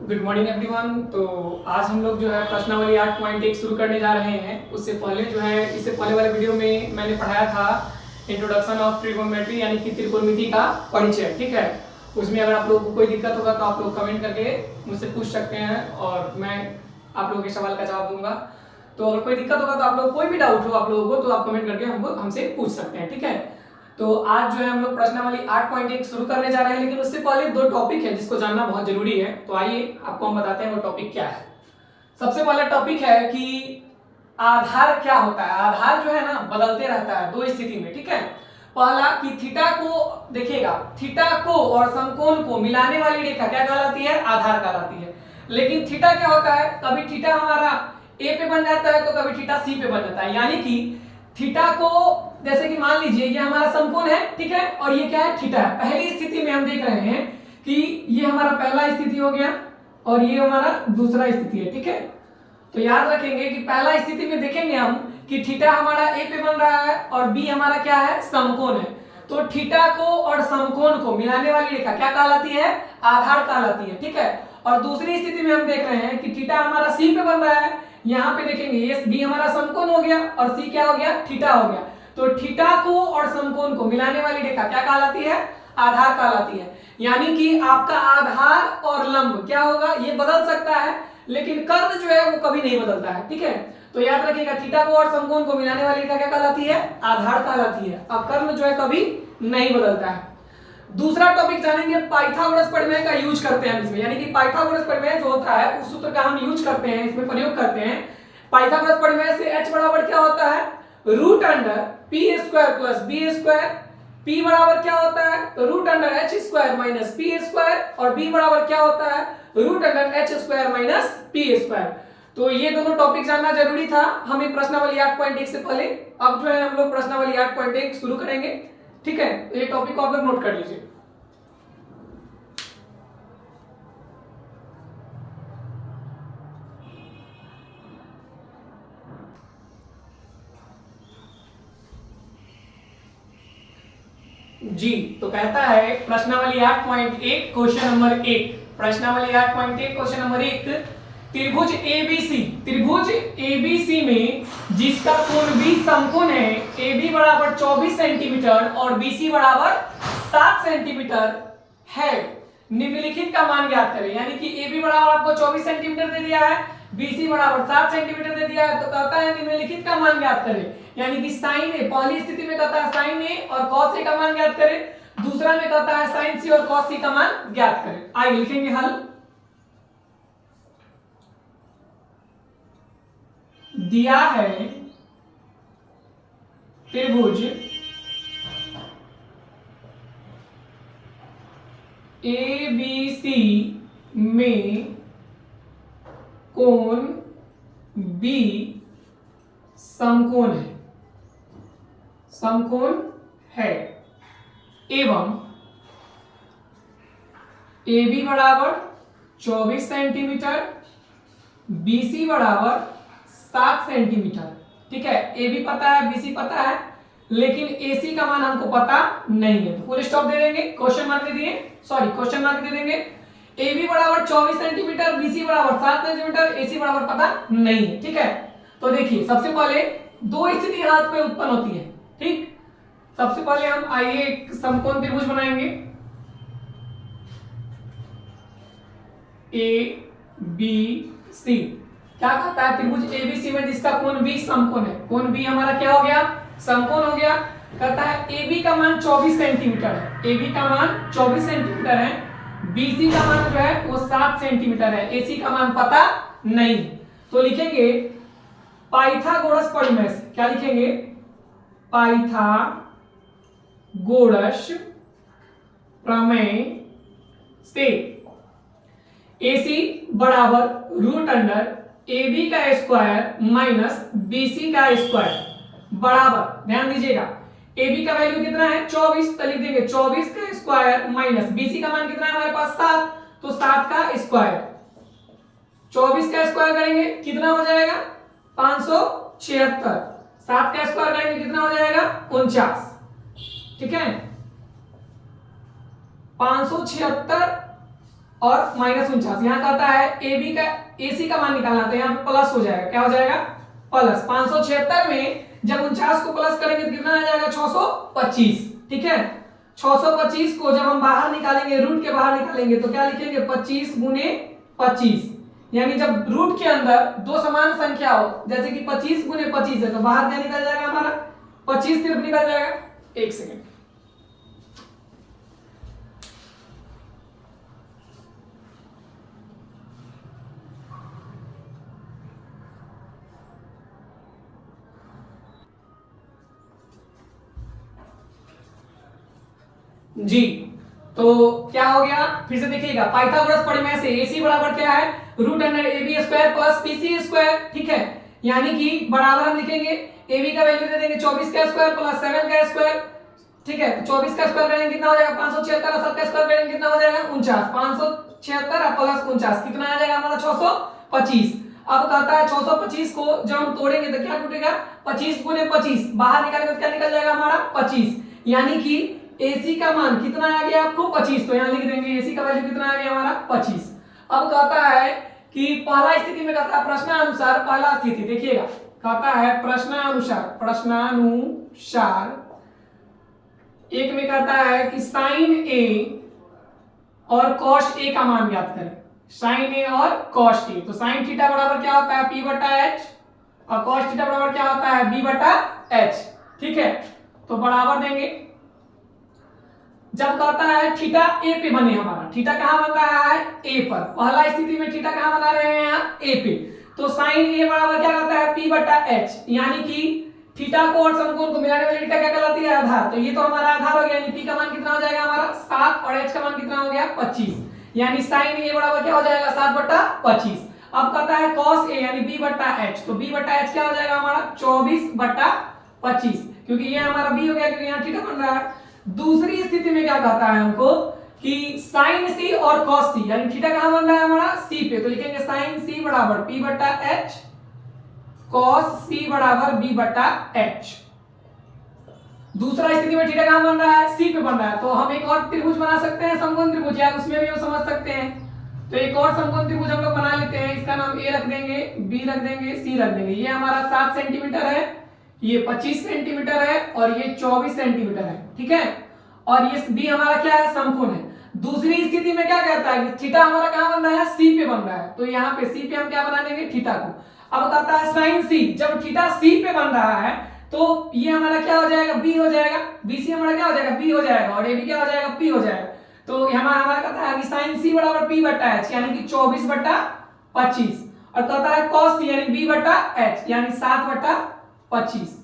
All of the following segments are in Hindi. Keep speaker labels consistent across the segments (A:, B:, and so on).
A: Good morning everyone. तो आज हम लोग जो है प्रश्नावली 8.1 शुरू करने जा रहे हैं। उससे पहले जो है इससे पहले वाले वीडियो में मैंने पढ़ाया था इंट्रोडक्शन ऑफ ट्रिगोनोमेट्री यानी कि त्रिकोणमिति का परिचय। ठीक है, उसमें अगर आप लोगों को कोई दिक्कत होगा तो आप लोग कमेंट करके मुझसे पूछ सकते हैं और मैं आप लोगों के सवाल का जवाब दूंगा। तो अगर कोई दिक्कत होगा तो आप लोग कोई भी डाउट हो आप लोगों को तो आप कमेंट करके हमसे पूछ सकते हैं। ठीक है, तो आज जो है हम लोग प्रश्नावली 8.1 शुरू करने जा रहे हैं, लेकिन उससे पहले दो टॉपिक है जिसको जानना बहुत जरूरी है। तो आइए आपको हम बताते हैं वो टॉपिक क्या है। सबसे पहला टॉपिक है कि आधार क्या होता है। आधार जो है ना बदलते रहता है दो स्थिति में। ठीक है, पहला कि थीटा को देखिएगा, थीटा को और समकोण को मिलाने वाली रेखा क्या कहलाती है? आधार कहलाती है। लेकिन थीटा क्या होता है? कभी थीटा हमारा ए पे बन जाता है तो कभी थीटा सी पे बन जाता है। यानी कि थीटा को जैसे कि मान लीजिए ये हमारा समकोण है, ठीक है, और ये क्या है? थीटा है। पहली स्थिति में हम देख रहे हैं कि ये हमारा पहला स्थिति हो गया और ये हमारा दूसरा स्थिति है। ठीक है, तो याद रखेंगे कि पहला स्थिति में देखेंगे हम कि थीटा हमारा ए पे बन रहा है और बी हमारा क्या है? समकोण है। तो थीटा को और समकोण को मिलाने वाली रेखा क्या कहलाती है? आधार कहलाती है। ठीक है, और दूसरी स्थिति में हम देख रहे हैं कि थीटा हमारा सी पे बन रहा है। यहाँ पे देखेंगे ये बी हमारा समकोण हो गया और सी क्या हो गया? थीटा हो गया। तो थीटा को और समकोण को मिलाने वाली रेखा क्या कहलाती है? आधार कहलाती है। यानी कि आपका आधार और लंब क्या होगा? ये बदल सकता है लेकिन कर्ण जो है वो कभी नहीं बदलता है। ठीक है, तो याद रखिएगा थीटा को और समकोण को मिलाने वाली रेखा क्या कहलाती है? आधार कहलाती है। अब कर्ण जो है कभी नहीं बदलता है। दूसरा टॉपिक जानेंगे, पाइथागोरस प्रमेय का यूज करते हैं इसमें। यानी कि पाइथागोरस प्रमेय जो होता है उस सूत्र का हम यूज करते हैं, इसमें प्रयोग करते हैं। पाइथागोरस प्रमेय से h बराबर क्या होता है? Root under P square plus B square. p बराबर क्या होता है? Root under h square minus P square. और b बराबर क्या होता है? Root under h square minus P square. तो ये दोनों टॉपिक जानना जरूरी था हमें प्रश्नावली 8.1 से पहले। अब जो है हम लोग प्रश्नावली 8.1 शुरू करेंगे। ठीक है, तो ये टॉपिक को आप लोग नोट कर लीजिए। जी, तो कहता है प्रश्नावली 8.1 क्वेश्चन नंबर 1। प्रश्नावली 8.1 क्वेश्चन नंबर 1, त्रिभुज एबीसी, त्रिभुज एबीसी में जिसका कोण बी समकोण है, AB बराबर 24 सेंटीमीटर और BC बराबर 7 सेंटीमीटर है, निम्नलिखित का मान ज्ञात करें। यानी कि AB बराबर आपको 24 सेंटीमीटर दे दिया है, BC बराबर 7 सेंटीमीटर दे दिया है, तो कहता है निम्नलिखित का मान ज्ञात करें। यानी कि साइन ए, पहली स्थिति में कहता है साइन ए और कॉस ए का मान ज्ञात करें, दूसरा में कहता है साइन सी और कॉस सी का मान ज्ञात करें। आइए लिखेंगे हल। दिया है त्रिभुज एबीसी में कोण बी समकोण है, समकोण है, एवं AB बराबर 24 सेंटीमीटर, BC बराबर 7 सेंटीमीटर। ठीक है, AB पता है, BC पता है, लेकिन AC का मान हमको पता नहीं है, तो फुल स्टॉप दे देंगे, क्वेश्चन मार्क दे दिए, सॉरी क्वेश्चन मार्क दे देंगे। AB बराबर 24 सेंटीमीटर, BC बराबर 7 सेंटीमीटर, AC बराबर पता नहीं है। ठीक है, तो देखिए सबसे पहले दो स्थिति हाथ पे उत्पन्न होती है। ठीक, सबसे पहले हम आइए एक समकोण त्रिभुज बनाएंगे, ABC। क्या कहता है? त्रिभुज ABC में जिसका कोण B समकोण है, कोण B हमारा क्या हो गया? समकोण हो गया। कहता है AB का मान 24 सेंटीमीटर है, AB का मान 24 सेंटीमीटर है, BC का मान जो है वो 7 सेंटीमीटर है, AC का मान पता नहीं। तो लिखेंगे पाइथागोरस प्रमेय से, क्या लिखेंगे? पाइथागोरस प्रमेय से AC बराबर रूट अंडर AB का स्क्वायर माइनस BC का स्क्वायर बराबर, ध्यान दीजिएगा AB का वैल्यू कितना है? 24, तो लिख देंगे 24 का स्क्वायर माइनस BC का मान कितना है हमारे पास? 7, तो 7 का स्क्वायर, 24 का स्क्वायर करेंगे कितना हो जाएगा? 576, 7 का स्क्वायर करेंगे कितना हो जाएगा? 49। ठीक है, 576 और -49। यहाँ कहता है AB का AC का मान निकालना, तो यहाँ पे प्लस हो जाएगा, क्या हो जाएगा प्लस। 576 में जब 49 को प्लस करेंगे तो कितना आ जाएगा 625, ठीक है। 625 को जब हम बाहर निकालेंगे, रूट के बाहर निकालेंगे तो क्या लिखेंगे 25 गुने 25, यानी जब रूट के अंदर दो समान संख्या हो, जैसे कि 25 गुने 25 है, तो बाहर क्या निकल जाएगा हमारा 25 सिर्फ निकल जाएगा। एक सेकेंड, जी तो क्या हो गया, फिर से देखिएगा, पाइथागोरस प्रमेय से AC बराबर क्या है √100 AB² प्लस BC², ठीक है। यानी कि बराबर हम लिखेंगे AB का वैल्यू दे देंगे 24 का स्क्वायर प्लस 7 का स्क्वायर, ठीक है। तो 24 का स्क्वायर करेंगे कितना हो जाएगा 576, और 7 का स्क्वायर करेंगे कितना हो जाएगा 49। 576 प्लस 49 कितना आ जाएगा हमारा 625। अब कहता है 625 को जब हम तोड़ेंगे तो क्या टूटेगा 25 गुने 25, बाहर निकालेंगे तो क्या निकल जाएगा हमारा 25, यानी कि AC का मान कितना आ गया आपको 25, तो यहाँ लिख देंगे AC का वैल्यू कितना आ गया हमारा 25। अब कहता है कि पहला स्थिति में कहता है प्रश्नानुसार, पहला स्थिति देखिएगा, कहता है प्रश्नानुसार एक में कहता है कि sin A और cos A का मान ज्ञात करें, sin A और cos A। तो sin थीटा बराबर क्या होता है P/H और cos थीटा बराबर क्या होता है B/H, ठीक है। तो बराबर देंगे, जब कहता है थीटा A पे बने, हमारा थीटा कहां बन रहा है A पर, पहला स्थिति में थीटा कहां बना रहे हैं यहाँ A पे, तो sin A बराबर क्या कहता है P/H, यानी कि थीटा को और समकोण को मिलाने वाली रेखा क्या कहलाती है आधार। तो ये तो हमारा आधार हो गया, यानी P का मान कितना हो जाएगा हमारा 7 और H का मान कितना हो गया 25, यानी sin A बराबर क्या हो जाएगा 7/25। अब कहता है cos A यानी B/H, तो B/H क्या हो जाएगा हमारा 24/25, क्योंकि ये हमारा B हो गया क्योंकि यहाँ थीटा बन रहा है। दूसरी स्थिति में क्या कहता है हमको कि sin C और cos C, यानी थीटा कहां बन रहा है हमारा C पे, तो लिखेंगे sin C बराबर P/H, cos C बराबर B/H। दूसरा स्थिति में थीटा कहां बन रहा है C पे बन रहा है, तो हम एक और त्रिभुज बना सकते हैं समकोण त्रिभुज, या उसमें भी हम समझ सकते हैं। तो एक और समकोण त्रिभुज हम लोग बना लेते हैं, इसका नाम A रख देंगे, B रख देंगे, C रख देंगे। ये हमारा 7 सेंटीमीटर है, ये 25 सेंटीमीटर है और ये 24 सेंटीमीटर है, ठीक है। और ये B हमारा क्या है समकोण है। दूसरी स्थिति में क्या कहता है कि थीटा हमारा कहां बन रहा है C पे बन रहा है, तो यहाँ पे C पे हम क्या बना देंगे थीटा को। अब कहता है sin C, जब थीटा C पे बन रहा है तो ये हमारा क्या हो जाएगा B हो जाएगा, BC हमारा क्या हो जाएगा B हो जाएगा, और AB क्या हो जाएगा P हो जाएगा। तो हमारा कहता है कि sin C बराबर P/H यानी कि 24/25, और कहता है cos C यानी B/H यानी 7/25।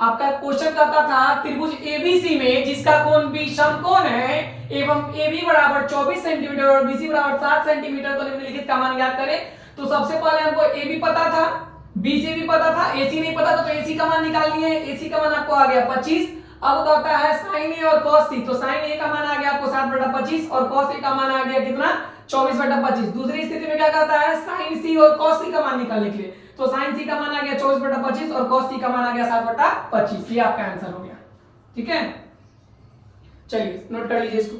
A: आपका क्वेश्चन करता था त्रिभुज ABC में जिसका कोण B समकोण है एवं AB बराबर 24 सेंटीमीटर और BC बराबर 7 सेंटीमीटर, तो निम्नलिखित का मान ज्ञात करें। तो सबसे पहले हमको AB पता था, BC भी पता था, AC नहीं पता था, तो AC का मान निकाल लिए। AC का मान आपको आ गया 25। अब कहता है sin A और cos C, तो sin A का मान आ गया आपको 7/25 और cos A का मान आ गया कितना 24/25। दूसरी स्थिति में क्या कहता है sin C और cos C का मान निकालने के लिए, तो sin C का मान आ गया 24/25 और cos C का मान आ गया 7/25। ये आपका आंसर हो गया, ठीक है। चलिए नोट कर लीजिए इसको।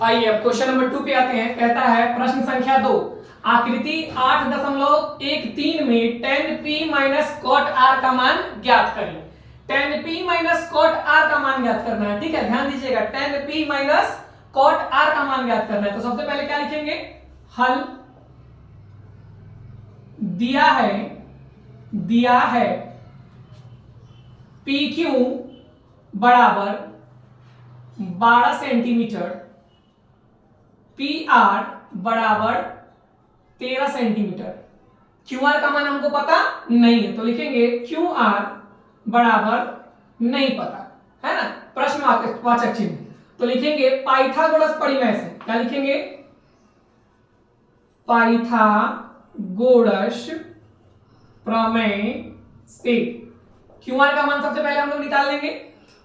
A: आइए अब क्वेश्चन नंबर 2 पे आते हैं। कहता है प्रश्न संख्या 2, आकृति 8.13 में tan P minus cot R का मान ज्ञात करें। tan P minus cot R का मान ज्ञात करना है, ठीक है। ध्यान दीजिएगा, tan P minus cot R का मान ज्ञात करना है। तो सबसे पहले क्या लिखेंगे, हल दिया है PQ बराबर 12 सेंटीमीटर, PR बराबर 13 सेंटीमीटर। QR का मान हमको पता नहीं है, तो लिखेंगे QR बराबर नहीं पता है ना, प्रश्नवाचक चिन्ह। तो लिखेंगे पाइथागोरस प्रमेय से, क्या लिखेंगे पाइथागोरस प्रमेय से QR का मान सबसे पहले हम लोग निकाल लेंगे।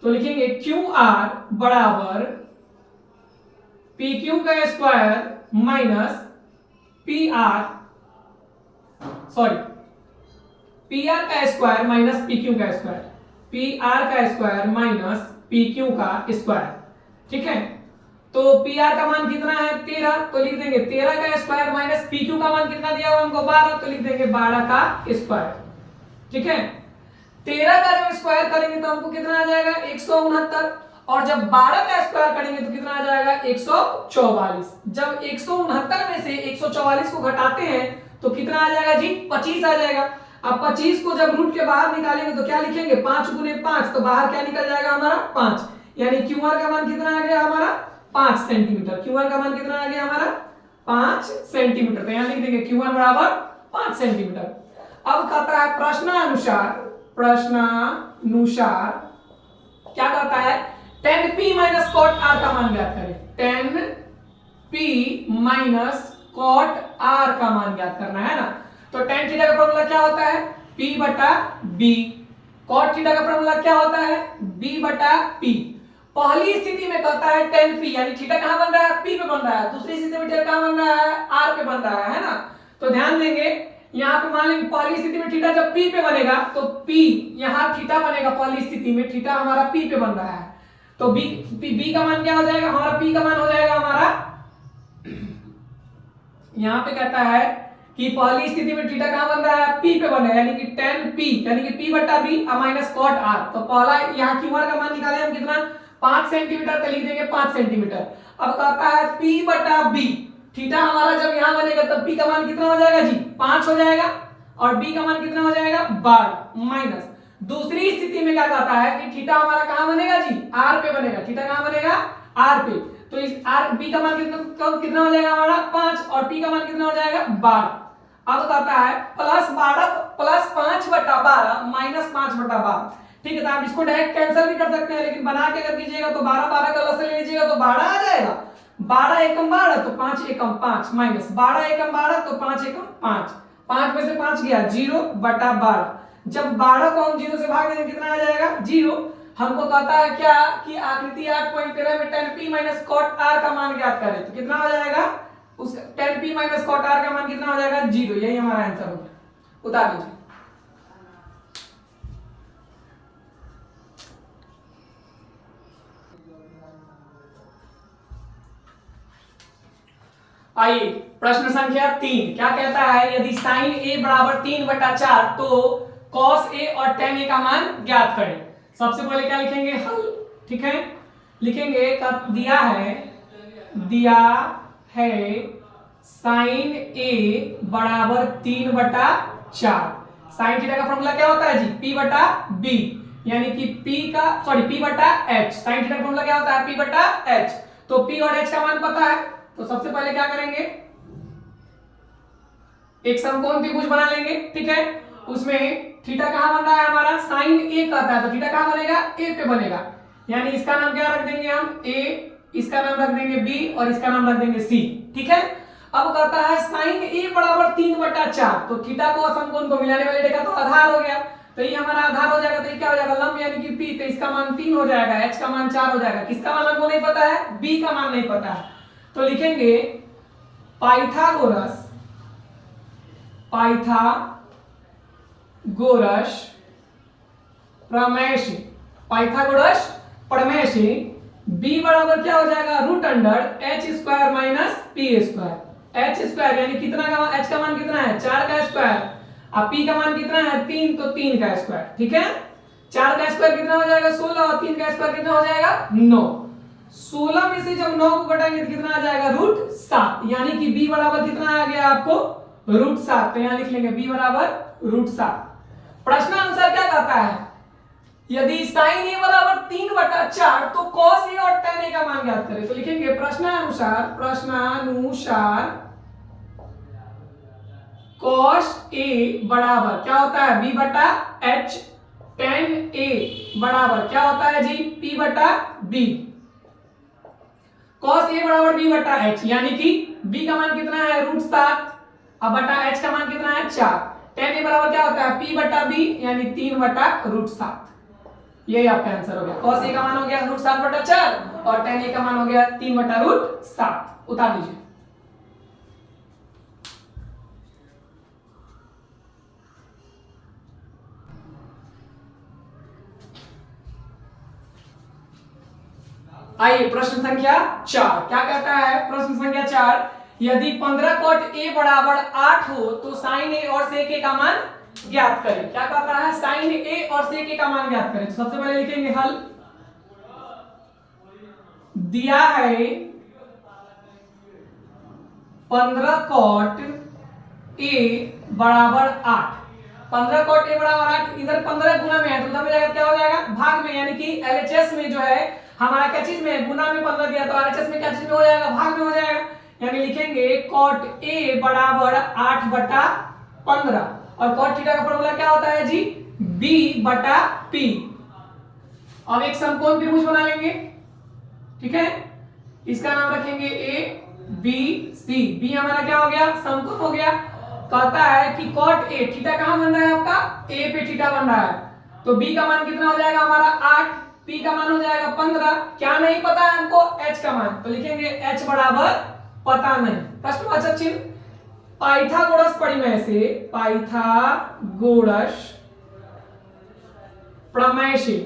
A: तो लिखेंगे QR बराबर PQ का square minus PR sorry, P R का स्क्वायर माइनस पी क्यू का स्क्वायर, पी आर का स्क्वायर माइनस पी क्यू का स्क्वायर, ठीक है। तो पी आर का मान कितना है 13, तो लिख देंगे 13 का स्क्वायर माइनस पी क्यू का मान कितना दिया हुआ हमको 12, तो लिख देंगे 12 का स्क्वायर, ठीक है। 13 का जब स्क्वायर करेंगे तो हमको कितना आ जाएगा 169, और जब 12 का स्क्वायर करेंगे तो कितना आ जाएगा 144। जब 169 में से 144 को घटाते हैं तो कितना आ जाएगा जी 25 आ जाएगा। अब 25 को जब रूट के बाहर निकालेंगे तो क्या लिखेंगे 5 गुने 5, तो बाहर क्या निकल जाएगा हमारा 5, यानी क्यूआर का मान कितना आ गया हमारा 5 सेंटीमीटर। क्यूआर का मान कितना आ गया हमारा 5 सेंटीमीटर, तो यहां लिख देंगे क्यूआर बराबर 5 सेंटीमीटर। अब कहता है प्रश्नानुसार क्या कहता है 10p माइनस कॉट r का मान ज्ञात करें। 10p माइनस कॉट r का मान ज्ञात करना है ना। तो tan थीटा का फॉर्मूला क्या होता है p बटा b, कॉट थीटा का फॉर्मूला क्या होता है b बटा p। पहली स्थिति में कहता है 10p, यानी थीटा कहां बन रहा है p पे बन रहा है, दूसरी स्थिति में थीटा कहां बन रहा है r पे बन रहा है ना। तो ध्यान देंगे यहाँ पे मान लेंगे पहली स्थिति में थीटा जब p पे बनेगा तो p यहाँ थीटा बनेगा, पहली स्थिति में थीटा हमारा p पे बन रहा है, तो b का मान क्या हो जाएगा हमारा p का मान हो जाएगा हमारा, यहाँ पे कहता है कि पहली स्थिति में थीटा कहां बन रहा है p पे बन रहा है, यानी कि 10p यानी कि p बटा b माइनस कॉट r। तो पहला यहाँ क्यूआर का मान निकाले हम कितना 5 सेंटीमीटर, तो लिख देंगे 5 सेंटीमीटर। अब कहता है p बटा b, थीटा हमारा जब यहां बनेगा तब p का मान कितना हो जाएगा जी 5 हो जाएगा, और b का मान कितना हो जाएगा 12 माइनस। दूसरी स्थिति में क्या कहता है कि थीटा हमारा कहां बनेगा जी r पे बनेगा, थीटा कहां बनेगा r पे, तो इस r b का मान कितना हो जाएगा हमारा 5 और p का मान कितना हो जाएगा 12। अब कहता है प्लस 12 प्लस 5 बटा 12 माइनस 5 बटा 12, ठीक है। तो आप इसको डायरेक्ट कैंसिल भी कर सकते हैं, लेकिन बना के अगर कीजिएगा तो 12 12 का लसागु ले लीजिएगा तो 12 आ जाएगा, 12 एकम 12 तो 5 एकम 5 माइनस 12 एकम 12 तो 5 एकम 5, 5 में से 5 गया 0 बटा 12। जब 12 को हम 0 से भाग देंगे कितना आ जाएगा 0। हमको कहता है क्या कि आकृति 8.13 में 10p माइनस कॉट r का मान ज्ञात करें, तो कितना हो जाएगा उस 10p माइनस कॉट r का मान कितना हो जाएगा 0। यही हमारा आंसर हो गया, उतार लीजिए। आइए प्रश्न संख्या 3 क्या कहता है, यदि साइन a बराबर 3/4 तो cos a और tan a का मान ज्ञात करें। सबसे पहले क्या लिखेंगे हल, ठीक है। लिखेंगे कब दिया है साइन a बराबर 3/4, साइन थीटा का फॉर्मूला क्या होता है जी p बटा b, यानी कि p बटा h। साइन थीटा का फॉर्मूला क्या होता है p बटा h, तो p और h का मान पता है, तो सबसे पहले क्या करेंगे एक समकोण त्रिभुज बना लेंगे, ठीक है। उसमें थीटा कहां बन रहा है हमारा साइन a कहता है, तो थीटा कहां बनेगा a पे बनेगा, यानी इसका नाम क्या रख देंगे हम a, इसका नाम रख देंगे b और इसका नाम रख देंगे c, ठीक है। अब कहता है साइन a बराबर 3/4, तो थीटा को समकोण को मिलाने वाली रेखा तो आधार हो गया, तो ये हमारा आधार हो जाएगा, तो ये क्या हो जाएगा लंब यानी कि p, तो इसका मान 3 हो जाएगा, h का मान 4 हो जाएगा। किसका मान हमको नहीं पता है b का मान नहीं पता है, तो लिखेंगे पाइथागोरस प्रमेय से b बराबर क्या हो जाएगा root under h square minus p square. h square यानी कितना का मान, h का मान कितना है 4 का स्क्वायर, अब p का मान कितना है 3, तो 3 का स्क्वायर, ठीक है। 4 का स्क्वायर कितना हो जाएगा 16 और 3 का स्क्वायर कितना हो जाएगा 9। 16 में से जब 9 को घटाएंगे तो कितना आ जाएगा √7, यानी कि b बराबर कितना आ गया आपको √7, तो यहां लिख लेंगे b बराबर √7। प्रश्नानुसार क्या कहता है यदि sin a बराबर 3/4 तो cos a और tan a का मान ज्ञात करें, तो लिखेंगे प्रश्नानुसार cos a बराबर क्या होता है b बटा h, tan a बराबर क्या होता है जी p बटा b। cos a बराबर b बटा h, यानी कि b का मान कितना है √7, अब बटा h का मान कितना है 4, tan a बराबर क्या होता है p बटा b यानी 3/√7। यही आपका आंसर हो गया, cos a का मान हो गया √7/4 और tan a का मान हो गया 3/√7। उतार लीजिए। आइए प्रश्न संख्या 4 क्या कहता है। प्रश्न संख्या 4, यदि 15 cot a बराबर 8 हो तो साइन a और sec a का मान ज्ञात करें। क्या कहता है, साइन a और sec a का मान ज्ञात करें। तो सबसे पहले लिखेंगे हल। दिया है 15 cot a बराबर 8। 15 cot a बराबर 8, इधर 15 गुना में है तो उधर में जाएगा क्या हो जाएगा, भाग में, यानी कि LHS में जो है हमारा क्या चीज में, गुना में 15 दिया तो RHS में क्या चीज में हो जाएगा, भाग में हो जाएगा। यानी लिखेंगे cot a बराबर 8 बटा 15 और cot थीटा का फॉर्मूला क्या होता है जी, b बटा p। अब एक समकोण त्रिभुज बना लेंगे, ठीक है, इसका नाम रखेंगे a b c। b हमारा क्या हो गया, समकोण हो गया। कहता है कि cot a, थीटा कहां बन रहा है आपका, a पे थीटा बन रहा है, तो b का मान कितना हो जाएगा हमारा 8, p का मान हो जाएगा 15। क्या नहीं पता है हमको, h का मान, तो लिखेंगे h बराबर पता नहीं, प्रश्नवाचक चिन्ह। पाइथागोरस प्रमेय से, पाइथागोरस प्रमेय से,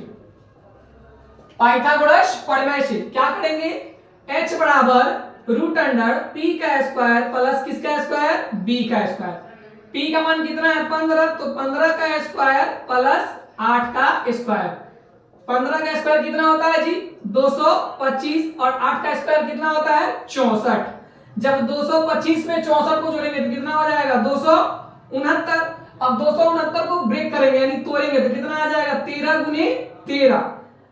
A: पाइथागोरस प्रमेय से क्या करेंगे, h बराबर रूट अंडर p का स्क्वायर प्लस किसका स्क्वायर, b का स्क्वायर। p का मान कितना है 15, तो 15 का स्क्वायर प्लस 8 का स्क्वायर। 15 का स्क्वायर कितना होता है जी 225 और 8 का स्क्वायर कितना होता है 64। जब 225 में 64 को जोड़ेंगे तो कितना हो जाएगा 269। अब 269 को ब्रेक करेंगे यानी तोड़ेंगे तो कितना आ जाएगा 13 गुने 13।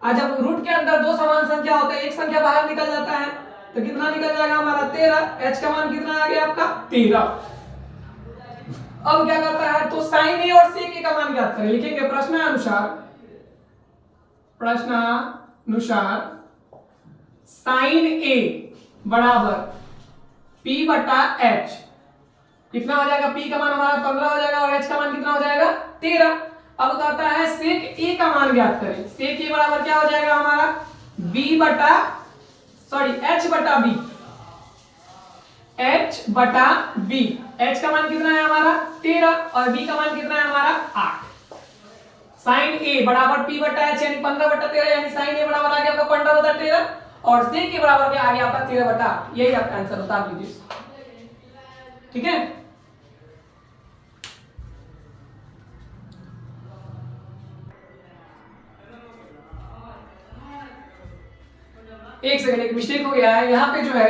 A: और जब रूट के अंदर दो समान संख्या होता है, एक संख्या बाहर निकल जाता है तो कितना निकल जाएगा हमारा 13। h का मान कितना आ गया आपका 13। अब क्या करता है, तो साइन a और sec a का मान ज्ञात करें। लिखेंगे प्रश्नानुसार, प्रश्नानुसार साइन a बराबर p बटा h, कितना हो जाएगा, p का मान हमारा 15 हो जाएगा और h का मान कितना हो जाएगा 13। अब कहता है sec a का मान ज्ञात करें। sec a बराबर क्या हो जाएगा हमारा h बटा b, h बटा b। h का मान कितना है हमारा 13 और b का मान कितना है हमारा 8। साइन a बराबर p बटा h यानी 15 बटा 13, यानी साइन a बराबर आ गया आपका 15 बटा 13 और sec a बराबर क्या आ गया आपका 13 बटा 8। यही आपका आंसर बता दीजिए, ठीक है। एक सेकंड, एक मिस्टेक हो गया है यहाँ पे जो है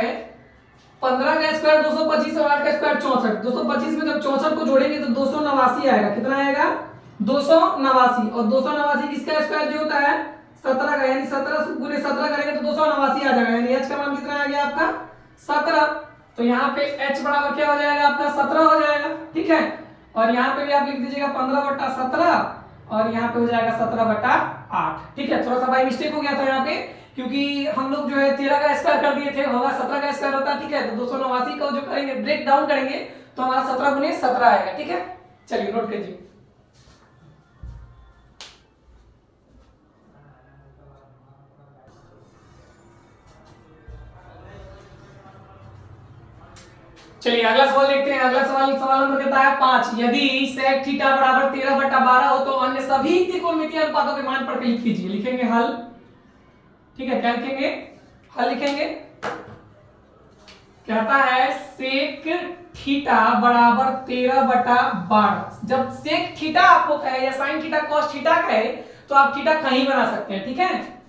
A: 15 का स्क्वायर 225 और 8 का स्क्वायर 64। 225 में जब 64 को जोड़ेंगे तो 289 आएगा। कितना आएगा 289 और 289 किसका स्क्वायर जो होता है 17 का, यानी 17 गुने 17 करेंगे तो 289 आ जाएगा, यानी h का मान कितना आ गया आपका 17। तो यहाँ पे h बराबर क्या हो जाएगा आपका 17 हो जाएगा, ठीक है। और यहाँ पे भी आप लिख दीजिएगा 15 बटा 17 और यहाँ पे हो जाएगा 17 बटा 8, ठीक है। थोड़ा सा भाई मिस्टेक हो गया था यहाँ पे, क्योंकि हम लोग जो है 13 का स्क्वायर कर दिए थे, होगा 17 का स्क्वायर होता है, ठीक है। तो 289 को जो करेंगे ब्रेक डाउन करेंगे तो हमारा 17 गुने 17 आएगा, ठीक है। चलिए नोट कीजिए। चलिए अगला सवाल देखते हैं। अगला सवाल नंबर कहता है 5, यदि sec थीटा बराबर 13 बटा 12 हो तो अन्य सभी त्रिकोणमितीय अनुपातों के मान पढ़ के लिख कीजिए। लिखेंगे हल, ठीक है। क्या लिखेंगे, हल लिखेंगे। कहता है sec थीटा बराबर 13 बटा 12। जब sec थीटा आपको कहे या sin थीटा cos थीटा कहे तो आप थीटा कहीं बना सकते हैं, ठीक है।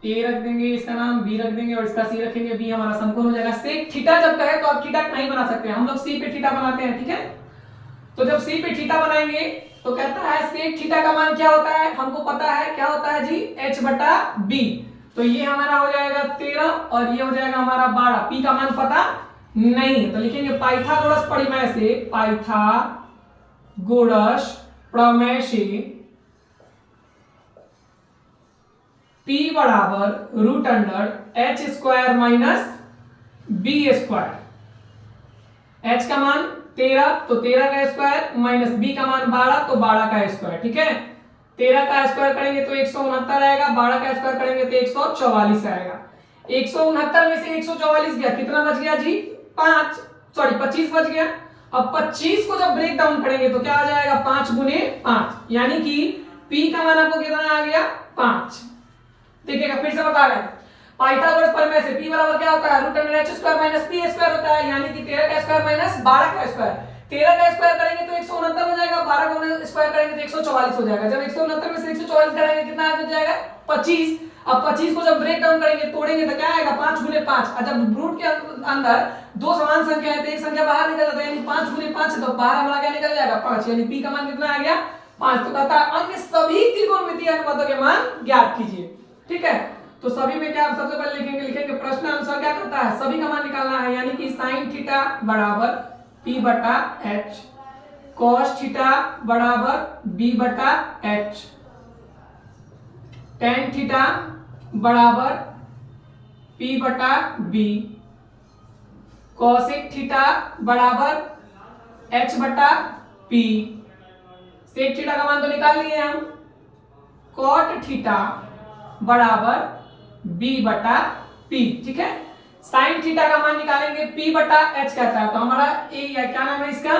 A: a रख देंगे, इसका नाम b रख देंगे और इसका c रखेंगे। b हमारा समकोण हो जाएगा। sec थीटा जब कहे तो आप थीटा कहीं बना सकते हैं। हम लोग c पे थीटा बनाते हैं, ठीक है। तो जब c पे थीटा बनाएंगे तो कहता है sec थीटा का मान क्या होता है, हमको पता है क्या होता है जी h बटा b। तो ये हमारा हो जाएगा 13 और ये हो जाएगा हमारा 12। p का मान पता नहीं, तो लिखेंगे पाइथागोरस प्रमेय से, पाइथागोरस प्रमेय से p बराबर root under h square minus b square. h का मान 13 तो 13 का स्क्वायर माइनस b का मान 12 तो 12 का स्क्वायर, ठीक है। 13 का स्क्वायर करेंगे तो 169 आएगा, 12 का स्क्वायर करेंगे तो 144 आएगा। 169 में से 144 गया, कितना बच गया जी 25 बच गया। अब 25 को जब ब्रेक डाउन करेंगे तो क्या आ जाएगा 5 गुने 5, यानी कि p का मान आपको कितना आ गया 5। देखिएगा फिर से बता रहे हैं, पाइथागोरस प्रमेय से p बराबर क्या होता है √h² माइनस p स्क्वायर होता है, यानी कि 13 का स्क्वायर माइनस 12 का स्क्वायर। 13 का स्क्वायर करेंगे तो 169 हो जाएगा, 12 का स्क्वायर करेंगे तो 144 हो जाएगा। जब 169 में से 144 करेंगे कितना आ जाएगा 25। अब 25 को जब ब्रेक डाउन करेंगे तोड़ेंगे तो क्या आएगा 5 गुने 5। और जब रूट के अंदर दो समान संख्या है तो एक संख्या बाहर निकल जाता है, यानी 5 गुने 5 तो बाहर हमारा क्या निकल जाएगा 5, यानी p का मान कितना आ गया 5। तो कहता है अन्य सभी त्रिकोणमितीय अनुपातों के मान ज्ञात कीजिए। ठीक है, तो सभी में क्या सबसे पहले लिखेंगे प्रश्न अनुसार क्या करता है सभी का मान निकालना है, यानी कि sin थीटा बराबर p बटा h, cos थीटा बराबर b बटा h, tan थीटा बराबर p बटा b, cosec थीटा बराबर h बटा p, sec थीटा का मान तो निकाल लिए हम, cot थीटा बराबर b बटा p। ठीक है, sin थीटा का मान निकालेंगे p बटा h कहता है, तो हमारा ए क्या नाम है इसका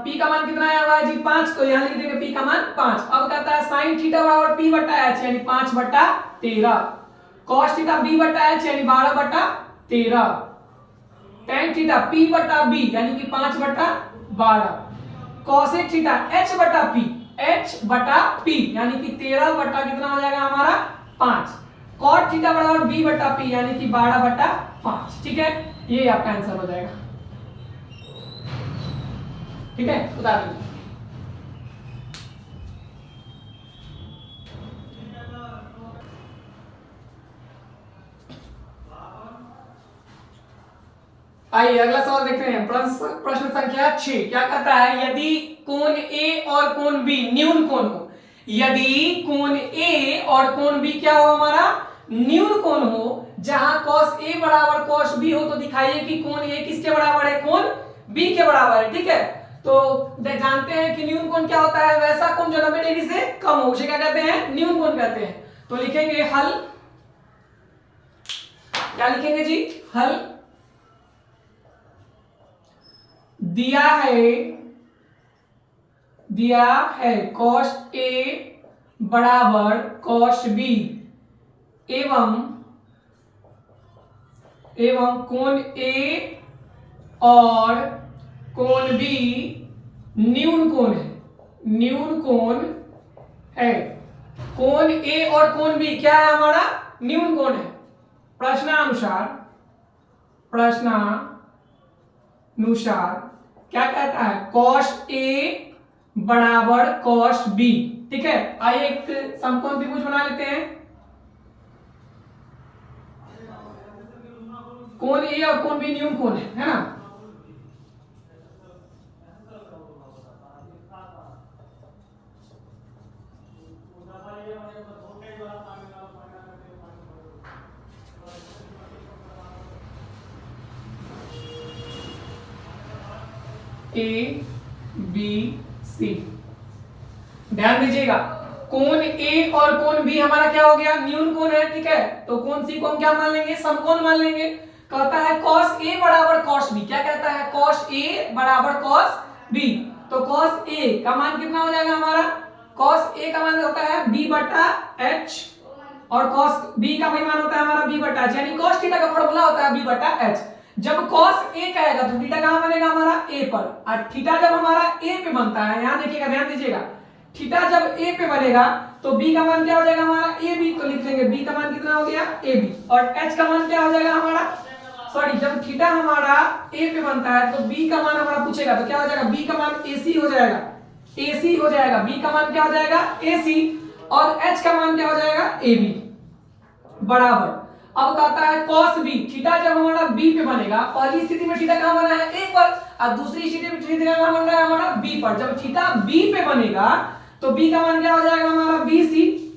A: p का मान कितना आया हुआ है जी 5, तो यहाँ लिख देंगे p का मान 5। अब कहता है sin थीटा बराबर p बटा h यानी 5 बटा 13, cos थीटा b बटा h यानी 12 बटा 13, tan थीटा p बटा b यानी कि 5 बटा 12, cosec थीटा h बटा p यानी कि 13 बटा कितना हो जाएगा हमारा 5, cot थीटा बराबर b बटा p यानी कि 12 बटा 5। ठीक है, ये आपका आंसर हो जाएगा। ठीक है, उतार लीजिए। आइए अगला सवाल देखते हैं, प्रश्न संख्या 6 क्या कहता है, यदि कोण A और कोण B न्यून कोण हो, यदि कोण A और कोण B क्या हो हमारा न्यून कोण हो, जहां cos A बराबर cos B हो, तो दिखाइए कि कोण A किसके बराबर है कोण B के बराबर है। ठीक है, तो जानते हैं कि न्यून कोण क्या होता है, वैसा कोण जो 90 डिग्री से कम हो उसे क्या कहते हैं न्यून कोण कहते हैं। तो लिखेंगे हल, क्या लिखेंगे जी हल, दिया है cos A बराबर cos B एवं कोण A और कोण B न्यून कोण है, कोण A और कोण B क्या है हमारा न्यून कोण है। प्रश्नानुसार क्या कहता है cos A बराबर cos B। ठीक है, आइए एक समकोण त्रिभुज बना लेते हैं, कोण A और कोण B न्यून कोण है ना। A B C, ध्यान दीजिएगा कोण A और कोण B हमारा क्या हो गया न्यून कोण है। ठीक है, तो कोण C को हम क्या मान लेंगे समकोण मान लेंगे। कहता है cos A बराबर cos B, क्या कहता है cos A बराबर cos B, तो cos A का मान कितना हो जाएगा हमारा, cos A का मान होता है B बटा H और cos B का भी मान होता है हमारा B बटा H, यानी cos थीटा का फॉर्मूला होता है B बटा H। जब cos A कहेगा तो थीटा कहां बनेगा हमारा A पर, और थीटा जब हमारा A पे बनता है, यहां देखिएगा ध्यान दीजिएगा, थीटा जब A पे बनेगा तो B का मान क्या हो जाएगा हमारा AB, तो लिख लेंगे B का मान कितना हो गया AB, और H का मान क्या हो जाएगा हमारा जब थीटा हमारा A पे बनता है तो B का मान हमारा पूछेगा तो क्या हो जाएगा B का मान AC हो जाएगा, B का मान क्या हो जाएगा AC, और H का मान क्या हो जाएगा AB बराबर। अब कहता है cos B, थीटा जब हमारा B पे बनेगा, पहली स्थिति में थीटा कहां बना है A पर, और दूसरी स्थिति में थीटा कहां बन रहा है हमारा B पर। जब थीटा B पे बनेगा तो B का मान क्या हो जाएगा हमारा BC।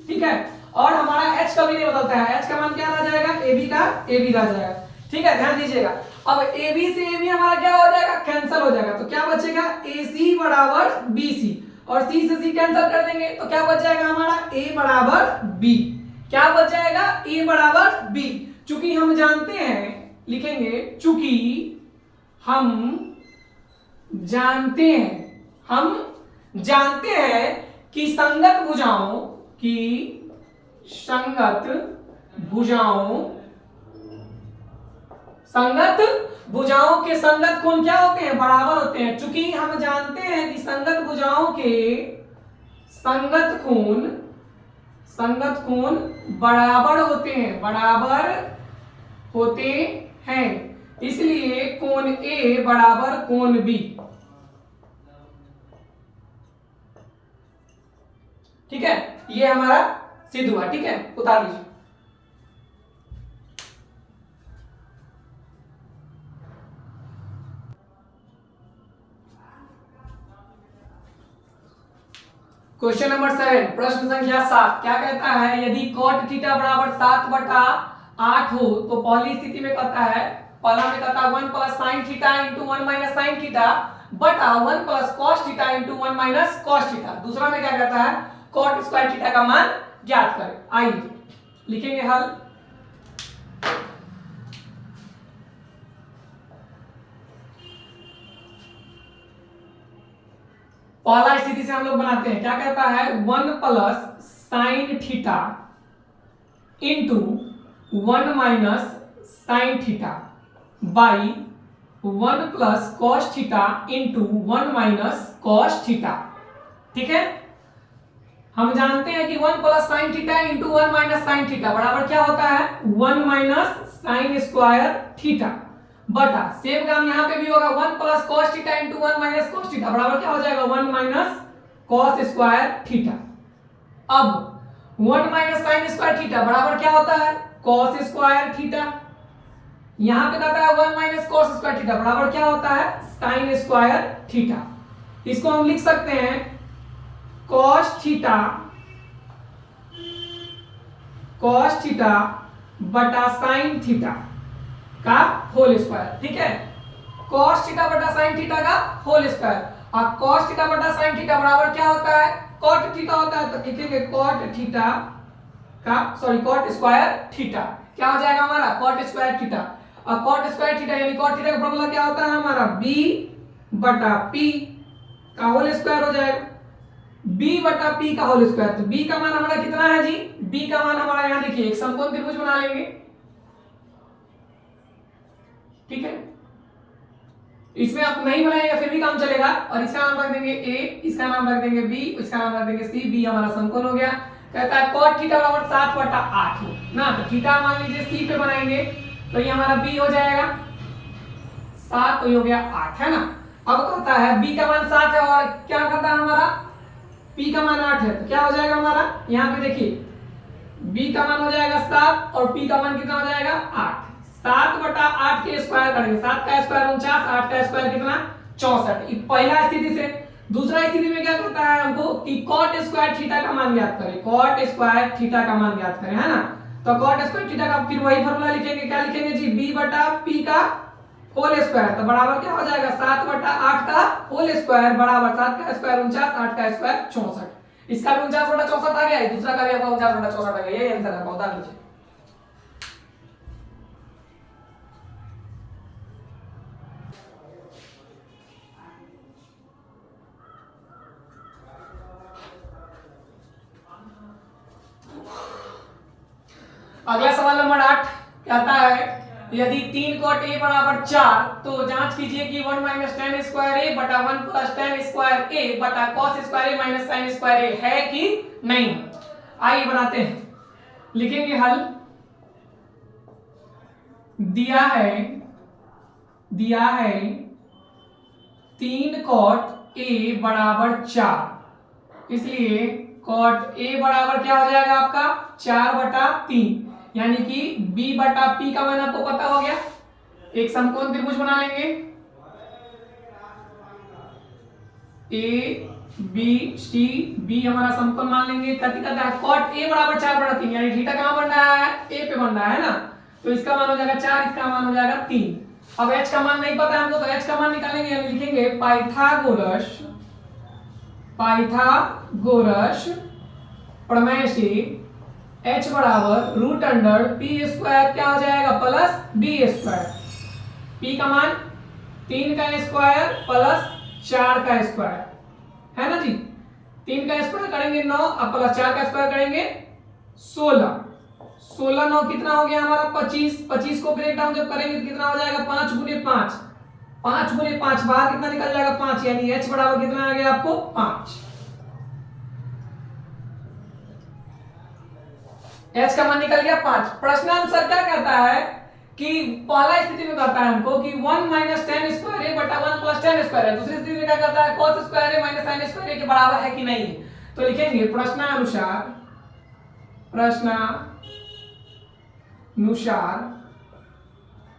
A: ठीक है, और हमारा H का भी नहीं बदलता है, H का मान क्या रह जाएगा AB का AB रह जाएगा। ठीक है, ध्यान दीजिएगा, अब AB से AB हमारा क्या हो जाएगा कैंसिल हो जाएगा, तो क्या बचेगा AC बराबर BC, और C से C कैंसिल कर देंगे तो क्या बच जाएगा हमारा A बराबर B, क्या बच जाएगा A बराबर B। चूंकि हम जानते हैं, लिखेंगे चूंकि हम जानते हैं कि संगत भुजाओं के संगत कोण क्या होते हैं? बराबर होते हैं। चूंकि हम जानते हैं कि संगत भुजाओं के संगत कोण बराबर होते हैं, इसलिए कोण ए बराबर कोण बी। ठीक है, ये हमारा सिद्ध हुआ। ठीक है, उतार लीजिए। क्वेश्चन नंबर 7, प्रश्न संख्या 7 क्या कहता है? यदि cot थीटा बराबर 7/8 हो तो पहली स्थिति में कहता है, पहला में कहता है 1 plus sine theta into 1 minus sine theta बटा 1 plus cos theta into 1 minus cos theta. दूसरा में क्या कहता है? cot स्क्वायर थीटा का मान ज्ञात करें। आइए लिखेंगे हल। पहला स्थिति से हम लोग बनाते हैं। क्या कहता है? 1 plus sine theta into 1 minus sine theta by 1 plus cos theta into 1 minus cos theta. ठीक है, हम जानते हैं कि 1 plus sine theta into 1 minus sine theta बराबर क्या होता है? 1 माइनस साइन स्क्वायर थीटा बटा सेम काम यहाँ पे भी होगा 1 plus cos theta into 1 minus cos theta बराबर क्या हो जाएगा? 1 माइनस कॉस स्क्वायर थीटा। अब 1 माइनस साइन स्क्वायर थीटा बराबर क्या होता है? Cos square theta. यहाँ पे कहता है 1 माइनस कॉस स्क्वायर थीटा बराबर क्या होता है? Sine square theta. इसको हम लिख सकते हैं कॉस थीटा बटा साइन थीटा का होल स्क्वायर। ठीक है, cos थीटा बटा sin थीटा का होल स्क्वायर। और cos थीटा बटा sin थीटा बराबर क्या होता है? cot थीटा होता है, तो लिखेंगे cot स्क्वायर थीटा। क्या हो जाएगा हमारा? cot square theta. और cot स्क्वायर थीटा यानी cot थीटा का फॉर्मूला क्या होता है हमारा? b बटा p का होल स्क्वायर हो जाएगा। b बटा p का होल स्क्वायर। तो b का मान हमारा कितना है जी? b का मान हमारा यहाँ देखिए, एक समकोण त्रिभुज बना लेंगे। ठीक है, इसमें आप नहीं बनाएंगे फिर भी काम चलेगा। और इसका नाम रख देंगे a, इसका नाम रख देंगे b, इसका नाम रख देंगे c। b हमारा समकोण हो गया। कहता है cot थीटा बराबर 7/8 हो ना, तो थीटा मान लीजिए c पे बनाएंगे तो ये हमारा b हो जाएगा 7, तो ये हो गया 8 है ना। अब कहता है b का मान 7 है और क्या कहता है हमारा? p का मान 8 है, तो क्या हो जाएगा हमारा? यहाँ पे देखिए b का मान हो जाएगा 7 और p का मान कितना हो जाएगा? 8। 7/8 के स्क्वायर करेंगे, 7 का स्क्वायर 49, 8 का स्क्वायर कितना? 64। पहला स्थिति से। दूसरा स्थिति में क्या करता है हमको कि cot स्क्वायर थीटा का मान ज्ञात करें। cot स्क्वायर थीटा का मान ज्ञात करें, है ना। तो cot स्क्वायर थीटा का फिर वही फार्मूला लिखेंगे। क्या लिखेंगे जी? b बटा p का होल स्क्वायर। तो बराबर क्या हो जाएगा? 7/8 का होल स्क्वायर बराबर 7 का स्क्वायर 49, 8 का स्क्वायर 64। इसका भी 49/64 आ गया, दूसरा का भी आपका 49/64 आ गया। यही आंसर है, बता लीजिए। अगला सवाल नंबर 8 कहता है यदि 3 cot a बराबर 4 तो जांच कीजिए कि 1 माइनस tan स्क्वायर a बटा 1 प्लस tan स्क्वायर a बटा cos square a minus sin square a है कि नहीं। आइए बनाते हैं, लिखेंगे हल। दिया है 3 cot a बराबर 4, इसलिए cot a बराबर क्या हो जाएगा आपका? 4/3, यानी कि b बटा p का मान आपको पता हो गया। एक समकोण त्रिभुज बना लेंगे a b c, b हमारा समकोण मान लेंगे। कति कहता है cot a बराबर 4/3, यानी थीटा कहां बन रहा है? a पे बन रहा है ना, तो इसका मान हो जाएगा 4, इसका मान हो जाएगा 3। अब h का मान नहीं पता है हमको, तो h का मान निकालेंगे। यानी लिखेंगे पाइथागोरस प्रमेय से h बराबर रूट अंडर p स्क्वायर क्या हो जाएगा? Plus b square. p का मान 3 का स्क्वायर प्लस 4 का स्क्वायर, है ना जी। 3 का स्क्वायर करेंगे 9, अब प्लस 4 का स्क्वायर करेंगे 16, 16 9 कितना हो गया हमारा 25, 25 को ब्रेक डाउन जब करेंगे तो कितना हो जाएगा 5 गुने 5, 5 गुने 5 बाहर कितना निकल जाएगा 5, यानी h बराबर कितना आ गया आपको 5। h का मान निकल गया 5। प्रश्नानुसार क्या कहता है कि पहला स्थिति में कहता है हमको कि 1 माइनस टेन स्क्वायर ए बटा 1 प्लस टेन स्क्वायर है। दूसरी स्थिति में क्या कहता है cos स्क्वायर ए माइनस sin स्क्वायर ए के बराबर है कि नहीं है। तो लिखेंगे प्रश्नानुसार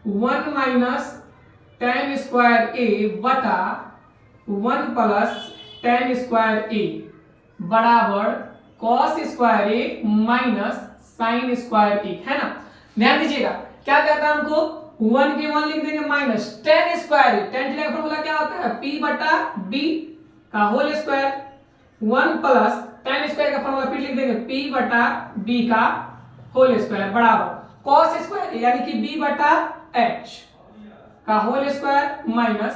A: 1 माइनस टेन स्क्वायर ए बटा 1 प्लस टेन स्क्वायर ए बराबर cos स्क्वायर ए माइनस sin स्क्वायर ए, है ना। ध्यान दीजिएगा क्या कहता है हमको 1 के 1 लिख देंगे minus tan square A, tan का फॉर्मूला क्या होता है p बटा b का whole square, 1 plus tan square का फॉर्मूला फिर लिख देंगे p बटा b का होल स्क्वायर बराबर cos स्क्वायर यानी कि b बटा h का whole square minus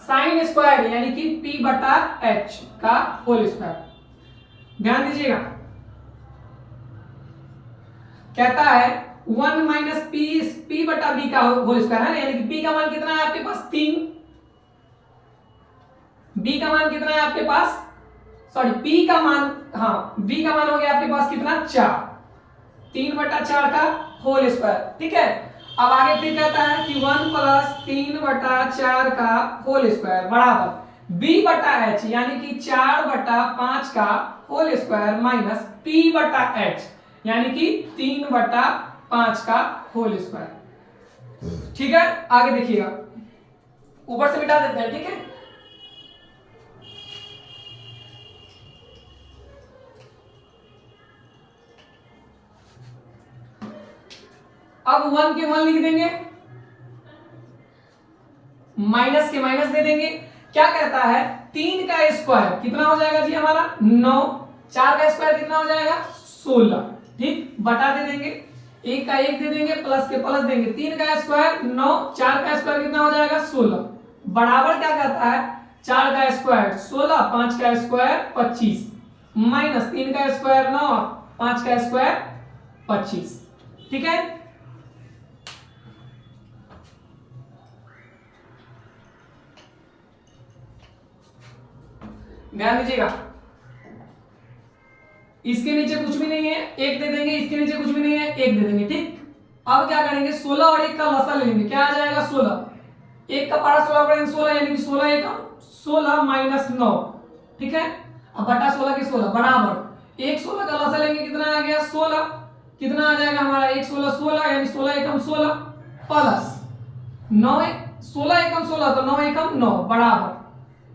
A: sin square यानी कि p बटा h का होल स्क्वायर। ध्यान दीजिएगा कहता है 1 माइनस पी बटा बी का होल स्क्वायर है, यानी कि बी का मान कितना है आपके पास 3, बी का मान कितना है आपके पास, सॉरी पी का मान, हाँ बी का मान हो गया आपके पास कितना 4, 3 बटा 4 का होल स्क्वायर, ठीक है। अब आगे फिर कहता है कि 1 प्लस 3 बटा 4 का होल स्क्वायर बराबर बी बटा एच यानी कि 4 बटा 5 का होल स्क्वायर माइनस पी बटा एच यानी कि 3 बटा 5 का होल स्क्वायर, ठीक है। आगे देखिएगा ऊपर से मिटा देते हैं, ठीक है। अब 1 के 1 लिख देंगे, माइनस के माइनस दे देंगे। क्या कहता है 3 का स्क्वायर कितना हो जाएगा जी हमारा 9, 4 का स्क्वायर कितना हो जाएगा 16, ठीक, बटा दे देंगे, 1 का 1 दे देंगे, प्लस के प्लस देंगे, 3 का स्क्वायर 9, 4 का स्क्वायर कितना हो जाएगा 16 बराबर क्या कहता है 4 का स्क्वायर 16, 5 का स्क्वायर 25 माइनस 3 का स्क्वायर 9, 5 का स्क्वायर 25, ठीक है। ध्यान दीजिएगा इसके नीचे कुछ भी नहीं है, 1 दे देंगे, इसके नीचे कुछ भी नहीं है, 1 दे देंगे, ठीक। अब क्या करेंगे 16 और 1 का लसा ले लेंगे, क्या आ जाएगा 16, 1 का पारा 16 करेंगे 16 यानी कि 16 1 16 माइनस 9, ठीक है। अब बटा 16 के 16 बराबर 1 16 का लसा लेंगे कितना आ गया 16, कितना आ जाएगा हमारा 1 16 16 यानी 16 1 16 प्लस 9 16 1 16 तो 9 1 9 बराबर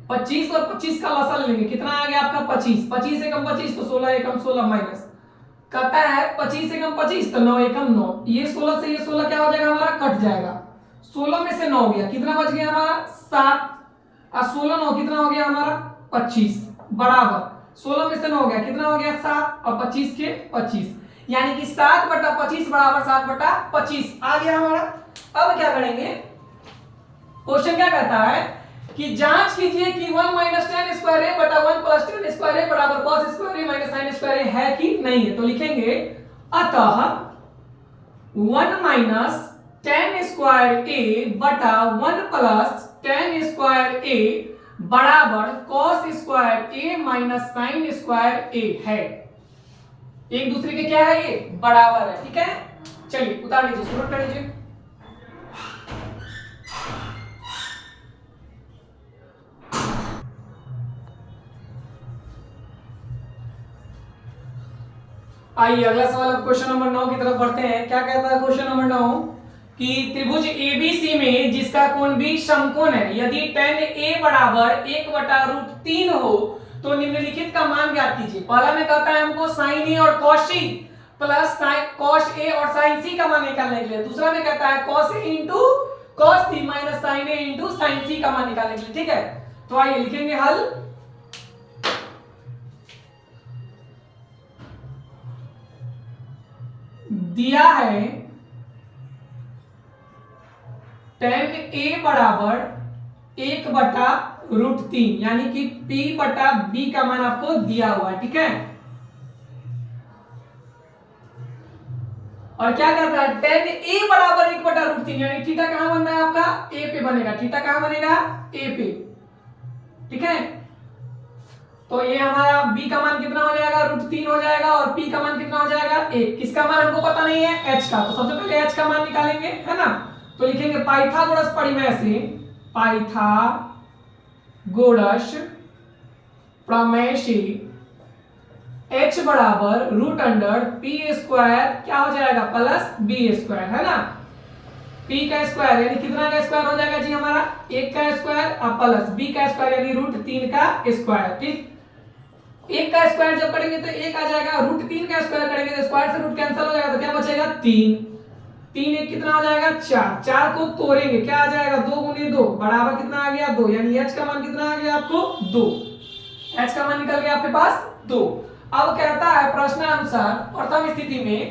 A: 25 और 25 का लसा ले लेंगे, कितना आ गया आपका 25, 25 एकम 25 तो 16 एकम 16 माइनस कहता है 25 एकम 25 तो 9 एकम 9, ये 16 से ये 16 क्या हो जाएगा हमारा कट जाएगा, 16 में से 9 हो गया, कितना बच गया हमारा 7 और 16 9 कितना हो गया हमारा 25 बराबर 16 में से 9 हो गया, कितना हो गया 7 और 25 के 25 यानी कि 7 बटा 25 बराबर 7 बटा 25 आ गया हमारा। अब क्या करेंगे क्वेश्चन क्या कहता है कि जांच कीजिए कि 1 माइनस टेन स्क्वायर ए बटा 1 प्लस टेन स्क्वायर ए बराबर cos स्क्वायर ए माइनस sin स्क्वायर ए है कि नहीं है। तो लिखेंगे अतः 1 माइनस टेन स्क्वायर ए बटा 1 प्लस टेन स्क्वायर ए बराबर cos स्क्वायर ए माइनस sin स्क्वायर ए है। एक दूसरे के क्या है ये बराबर है, ठीक है। चलिए उतार लीजिए, नोट कर लीजिए। आइए अगला सवाल अब क्वेश्चन नंबर 9 की तरफ बढ़ते हैं। क्या कहता है क्वेश्चन नंबर 9 कि त्रिभुज एबीसी में जिसका कोण भी समकोण है, यदि tan ए बराबर 1/√3 हो तो निम्नलिखित का मान ज्ञात कीजिए। पहला में कहता है हमको sin ए और cos c प्लस cos ए और sin c का मान निकालने के लिए। दूसरा में कहता है cos A into cos c minus sin A into sin c का मान निकालने के लिए, ठीक है। तो आइए लिखेंगे हल। दिया है tan ए बराबर 1/√3 √3 यानी कि p/b का मान आपको दिया हुआ है, ठीक है। और क्या करता है tan a बराबर 1/√3 यानी थीटा कहां बन रहा है आपका a पे बनेगा, थीटा कहां बनेगा a पे, ठीक है। तो ये हमारा b का मान कितना हो जाएगा √3 हो जाएगा और p का मान कितना हो जाएगा 1। किसका मान हमको पता नहीं है h का, तो सबसे पहले h का मान निकालेंगे, है ना। तो लिखेंगे पाइथागोरस परिमेय से, पाइथागोरस प्रमेय से h बराबर √p² क्या हो जाएगा +b², है ना। p का स्क्वायर यानी कितना का स्क्वायर हो जाएगा जी हमारा 1 का स्क्वायर और प्लस b का स्क्वायर यानी √3 का स्क्वायर, ठीक। 1 का स्क्वायर जब करेंगे तो 1 आ जाएगा, √3 का स्क्वायर करेंगे तो स्क्वायर से रूट कैंसिल हो जाएगा, तो क्या बचेगा 3। 3 1 कितना हो जाएगा 4। 4 को तोड़ेंगे क्या आ जाएगा 2 × 2 बराबर कितना आ गया 2, यानी h का मान कितना आ गया आपको 2। h का मान निकल गया आपके पास 2। अब कहता है प्रश्नानुसार प्रथम स्थिति में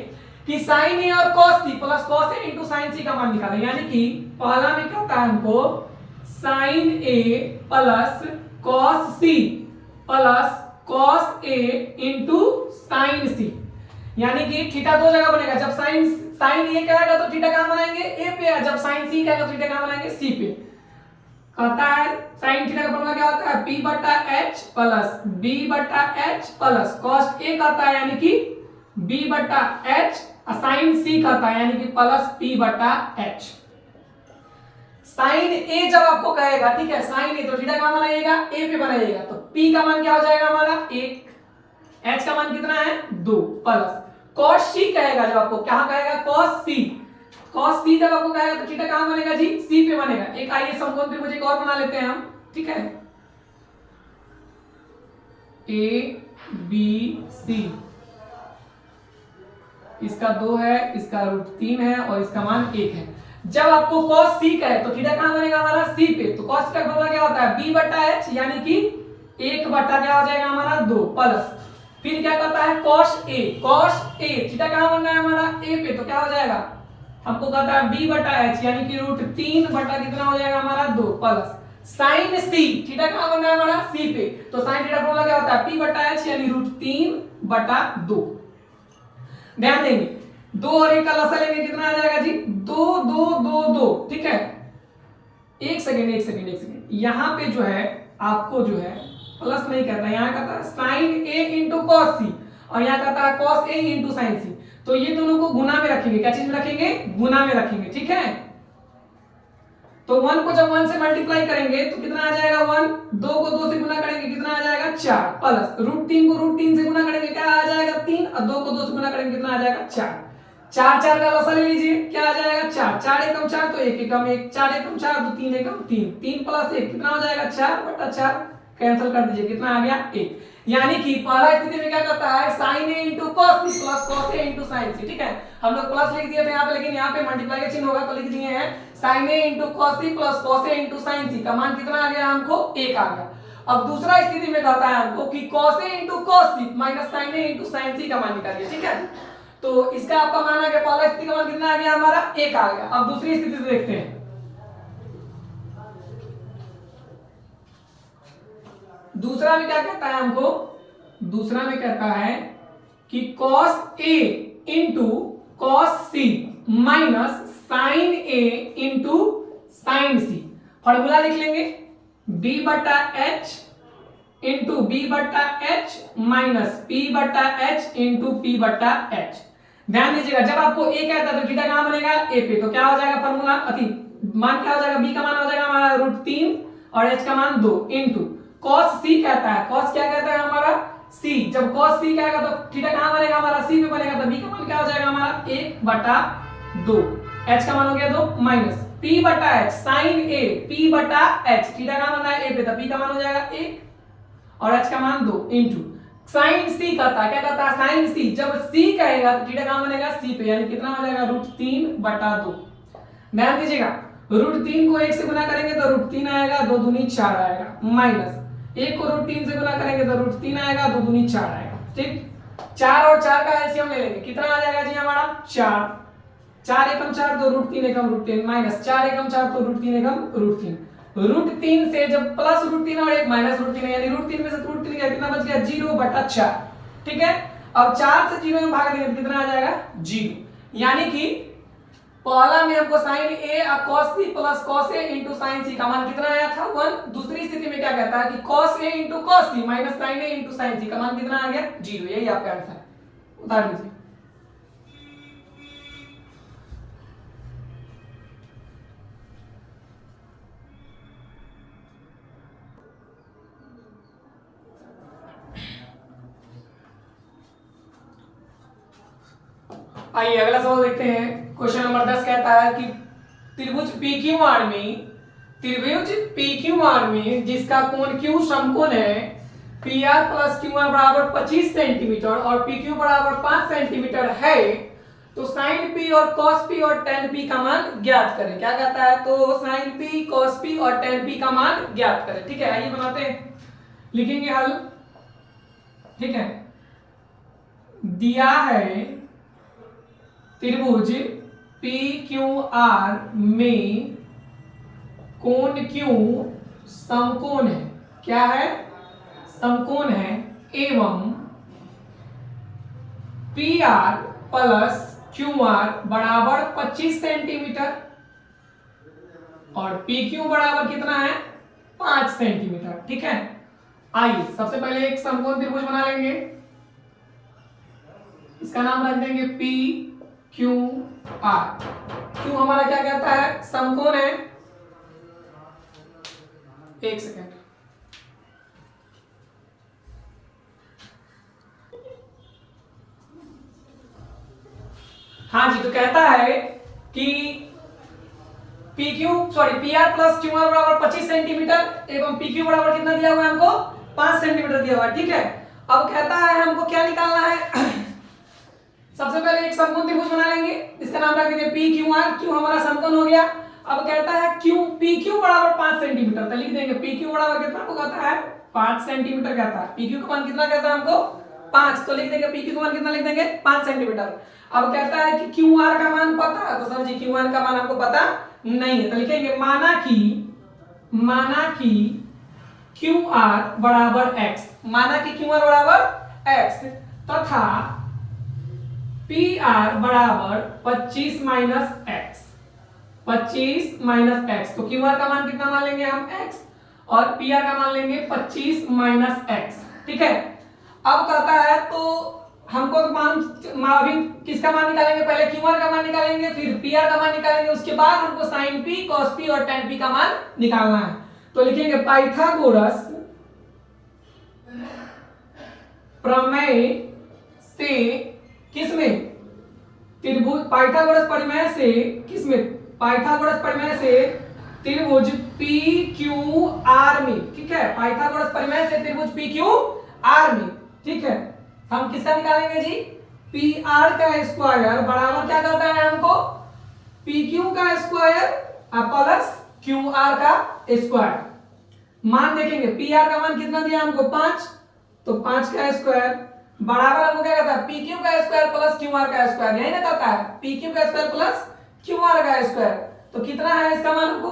A: कि sin a और cos c plus cos a × sin c का मान निकालें, यानी कि पहला में कहता है हमको sin a plus cos c plus cos a × sin c, यानी कि थीटा दो जगह बनेगा। जब sin a कहेगा तो थीटा कहां बनाएंगे a पे, जब sin c कहेगा तो थीटा कहां बनाएंगे c पे। कहता है sin थीटा का फॉर्मूला क्या होता है p/h plus b/h plus cos a कहता है यानी कि b/h, sin c कहता है यानी कि प्लस p/h। sin a जब आपको कहेगा, ठीक है, sin a तो थीटा कहां बनाइएगा a पे बनाइएगा, तो p का मान क्या हो जाएगा हमारा 1, h का मान कितना है 2 प्लस cos c कहेगा जब आपको, क्या कहेगा cos c जब आपको कहेगा तो थीटा कहां बनेगा जी c पे बनेगा। एक आइए समकोण त्रिभुज एक और बना लेते हैं हम, ठीक है, a b c, इसका 2 है, इसका √3 है और इसका मान 1 है। जब आपको cos c कहे तो थीटा कहां बनेगा हमारा c पे, तो cos का फॉर्मूला क्या होता है b/h यानी कि 1 बटा क्या हो जाएगा हमारा 2 प्लस फिर क्या कहता है cos a थीटा कहां बन रहा है हमारा a पे, तो क्या हो जाएगा हमको कहता है b/h यानी कि √3 बटा कितना हो जाएगा हमारा 2 प्लस sin c थीटा कहां बन रहा है हमारा c पे, तो sin थीटा फॉर्मूला क्या होता है p/h यानी √3/2। ध्यान देंगे 2 और 1 का लसा लेंगे कितना आ जाएगा जी 2 2 2 2, ठीक है। एक सेकंड यहां पे जो है आपको जो है प्लस नहीं कहता, यहां कहता है sin a × cos c और यहां कहता है cos a × sin c, तो ये दोनों को गुना में रखेंगे। क्या चीज में रखेंगे गुना में रखेंगे, ठीक है। तो 1 को जब 1 से मल्टीप्लाई करेंगे तो कितना आ जाएगा 1, 2 को 2 से गुना करेंगे कितना आ जाएगा 4 प्लस √3 को √3 से गुना करेंगे क्या आ जाएगा 3 और 2 को 2 से गुना करेंगे कितना आ जाएगा 4। 4 4 का लसा ले लीजिए क्या आ जाएगा 4, 4 एकम 4 तो 1 एकम 1, 4 एकम 4 तो 3 एकम 3, 3 प्लस 1 कितना हो जाएगा 4/4, कैंसिल कर दीजिए कितना आ गया 1। यानी कि पहला स्थिति में क्या करता है sin a × cos c plus cos a × sin c, ठीक है। हम लोग प्लस लिख दिए थे यहाँ पे, लेकिन यहाँ पे मल्टीप्लाई का चिन्ह होगा तो लिख दिए हैं sin a × cos c plus cos a × sin c का मान कितना आ गया हमको 1 आ गया। अब दूसरा स्थिति में कहता है हमको कि cos a × cos c minus sin a × sin c का मान निकालिए, ठीक है। तो इसका आपका मान आ गया, पहला स्थिति का मान कितना आ गया हमारा 1 आ गया। अब दूसरी स्थिति से देखते हैं, दूसरा में क्या कहता है हमको, दूसरा में कहता है कि cos a × cos c minus sin a × sin c। Formula लिख लेंगे b/h × b/h minus p/h × p/h। ध्यान दीजिएगा जब आपको a कहता है तो थीटा कहां बनेगा a पे, तो क्या हो जाएगा फॉर्मूला मान क्या हो जाएगा b का मान हो जाएगा हमारा √3 और h का मान 2 इंटू cos c कहता है, cos क्या कहता है हमारा c, जब cos c कहेगा तो थीटा कहां बनेगा हमारा c पे बनेगा, तो b का मान क्या हो जाएगा हमारा 1/2, h का मान हो गया 2 minus p/h sin a p/h theta कहां बना है a पे, तो p का मान हो जाएगा 1 और h का मान 2 इंटू sin c कहता है, क्या कहता है sin c, जब c कहेगा तो थीटा कहां बनेगा c पे, यानी कितना हो जाएगा √3/2। ध्यान दीजिएगा √3 को 1 से गुना करेंगे तो √3 आएगा, 2 दूनी 4 आएगा, माइनस 1 को √3 से गुना करेंगे तो √3 आएगा, 2 दूनी 4 आएगा, ठीक। 4 और 4 का एलसीएम ले लेंगे कितना आ जाएगा जी हमारा 4 एकम 4 तो √3 एकम √3 माइनस 4 एकम 4 तो √3 एकम √3, √3 से जब प्लस √3 और एक माइनस √3 है, यानी √3 में से √3 गया, कितना बच गया 0/4। ठीक है, अब 4 से 0 में भाग देंगे तो कितना आ जाएगा 0। यानी कि पहला में हमको sin a cos c plus cos a into sin c का मान कितना आया था 1। दूसरी स्थिति में क्या कहता है कि cos a into cos c minus sin a into sin c का मान कितना आ गया 0। यही आपका आंसर है, उतार लीजिए। आइए अगला सवाल देखते हैं। क्वेश्चन नंबर 10 कहता है कि त्रिभुज PQR में जिसका कोण Q समकोण है, PR प्लस QR बराबर 25 सेंटीमीटर और PQ बराबर 5 सेंटीमीटर है, तो sin P और cos P और tan P का मान ज्ञात करें। क्या कहता है, तो sin P cos P और tan P का मान ज्ञात करें। ठीक है, आइए बनाते हैं, लिखेंगे हल। ठीक है, दिया है त्रिभुज PQR में कोण Q समकोण है। क्या है, समकोण है, एवं PR प्लस QR बराबर 25 सेंटीमीटर और PQ बराबर कितना है 5 सेंटीमीटर। ठीक है, आइए सबसे पहले एक समकोण त्रिभुज बना लेंगे। इसका नाम रख देंगे PQR। Q हमारा क्या कहता है, समकोण है। एक सेकेंड, हाँ जी, तो कहता है कि PR प्लस QR बराबर 25 सेंटीमीटर एवं PQ बराबर कितना दिया हुआ है हमको 5 सेंटीमीटर दिया हुआ है। ठीक है, अब कहता है हमको क्या निकालना है। सबसे पहले एक समकोण त्रिभुज बना लेंगे, इसका नाम रख देंगे PQR। Q हमारा समकोण हो गया। अब कहता है PQ बराबर 5 सेंटीमीटर, तो लिख देंगे PQ बराबर कितना हमको कहता है 5 सेंटीमीटर कहता है। PQ का मान कितना कहता है हमको 5, तो लिख देंगे PQ का मान कितना लिख देंगे 5 सेंटीमीटर। अब कहता है कि QR का मान पता है, तो सर जी QR का मान हमको पता नहीं है, तो लिखेंगे माना कि QR बराबर x, माना कि QR बराबर x तथा PR बराबर 25 माइनस x, 25 माइनस x, तो QR का मान कितना मान लेंगे हम x और PR का मान लेंगे 25 माइनस x। ठीक है, अब कहता है तो हमको तो मान अभी किसका मान निकालेंगे, पहले QR का मान निकालेंगे, फिर PR का मान निकालेंगे, उसके बाद हमको sin P cos P और tan P का मान निकालना है। तो लिखेंगे पाइथागोरस प्रमेय से किसमें, त्रिभुज पाइथागोरस प्रमेय से किसमें, पाइथागोरस प्रमेय से त्रिभुज PQR में। ठीक है, पाइथागोरस प्रमेय से त्रिभुज PQR में। ठीक है, हम किसका निकालेंगे जी, PR का स्क्वायर बराबर क्या करता है हमको PQ का स्क्वायर प्लस QR का स्क्वायर। मान देखेंगे PR का मान कितना दिया हमको 5, तो 5 का स्क्वायर बराबर हमको क्या कहता है PQ का स्क्वायर प्लस QR का स्क्वायर। यही ना कहता है PQ का स्क्वायर प्लस QR का स्क्वायर, तो कितना है इसका मान हमको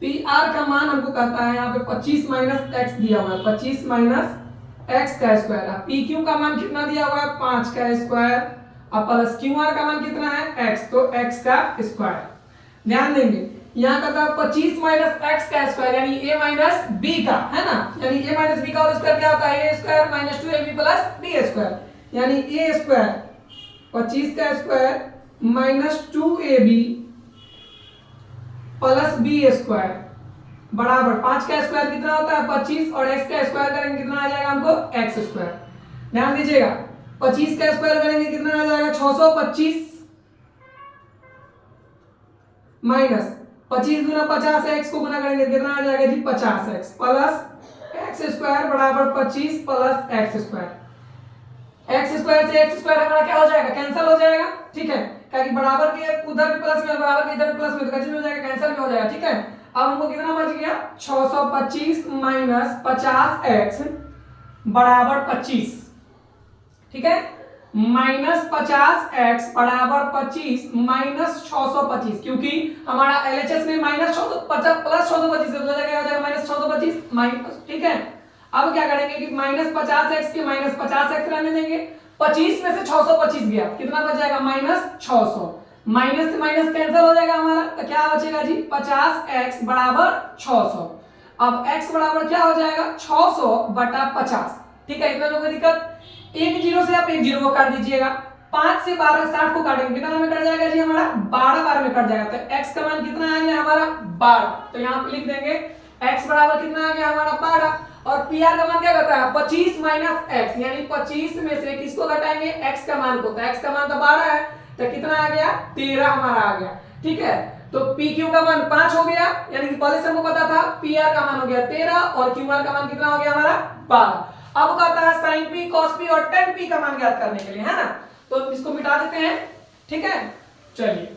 A: PR का मान हमको कहता है यहाँ पे 25 माइनस x दिया हुआ है, 25 माइनस x का स्क्वायर। PQ का मान कितना दिया हुआ है 5 का स्क्वायर और प्लस QR का मान कितना है x, तो x का स्क्वायर। ध्यान देंगे यहाँ कहता है 25 माइनस x का स्क्वायर यानी a माइनस b का, है ना, यानी a माइनस b का और स्क्वायर क्या होता है a square minus 2ab plus b square, यानी a स्क्वायर 25 का square minus 2ab plus B square बराबर 5 का स्क्वायर कितना होता है 25 और x का स्क्वायर करेंगे कितना आ जाएगा हमको x स्क्वायर। ध्यान दीजिएगा 25 का स्क्वायर करेंगे कितना आ जाएगा 625 माइनस 25 गुना 50 है, x को गुना करेंगे कितना आ जाएगा जी 50x प्लस x स्क्वायर बराबर 25 plus x square. x square से x स्क्वायर हमारा क्या हो जाएगा कैंसिल हो जाएगा। ठीक है, क्योंकि बराबर के उधर भी प्लस में बराबर के इधर भी प्लस में, तो कैंसिल हो जाएगा, कैंसिल भी हो जाएगा। ठीक है, अब हमको कितना बच गया 625 माइनस 50x बराबर 25। ठीक है, -50x बराबर 25 -625, क्योंकि हमारा एलएचएस में -650 प्लस 625 हो जाएगा -625 ठीक है। अब क्या करेंगे कि -50x के -50x रहने देंगे, 25 में से 625 गया, कितना बच जाएगा -600, माइनस से माइनस कैंसिल हो जाएगा हमारा, तो क्या बचेगा जी 50x बराबर 600। अब x बराबर क्या हो जाएगा 600 बटा 50, ठीक है। इतना लोगों को दिक्कत, एक जीरो से आप एक जीरो को काट दीजिएगा, 5 से 12 60 को काटेंगे, कितना में कट जाएगा जी हमारा 12 में कट जाएगा, तो x का मान कितना आ गया हमारा 12, तो यहाँ पे लिख देंगे x बराबर कितना आ गया हमारा 12, और pr का मान क्या करता है 25 माइनस x, यानी 25 में से किसको घटाएंगे x का मान को, तो x का मान तो 12 है, तो कितना आ गया 13 हमारा आ गया, ठीक है। तो pq का मान 5 हो गया, यानी कि पहले से हमको पता था pr का मान हो गया 13 और qr का मान कितना हो गया हमारा 12। अब कहता है sin p cos p और tan p का मान ज्ञात करने के लिए, है ना, तो इसको मिटा देते हैं, ठीक है। चलिए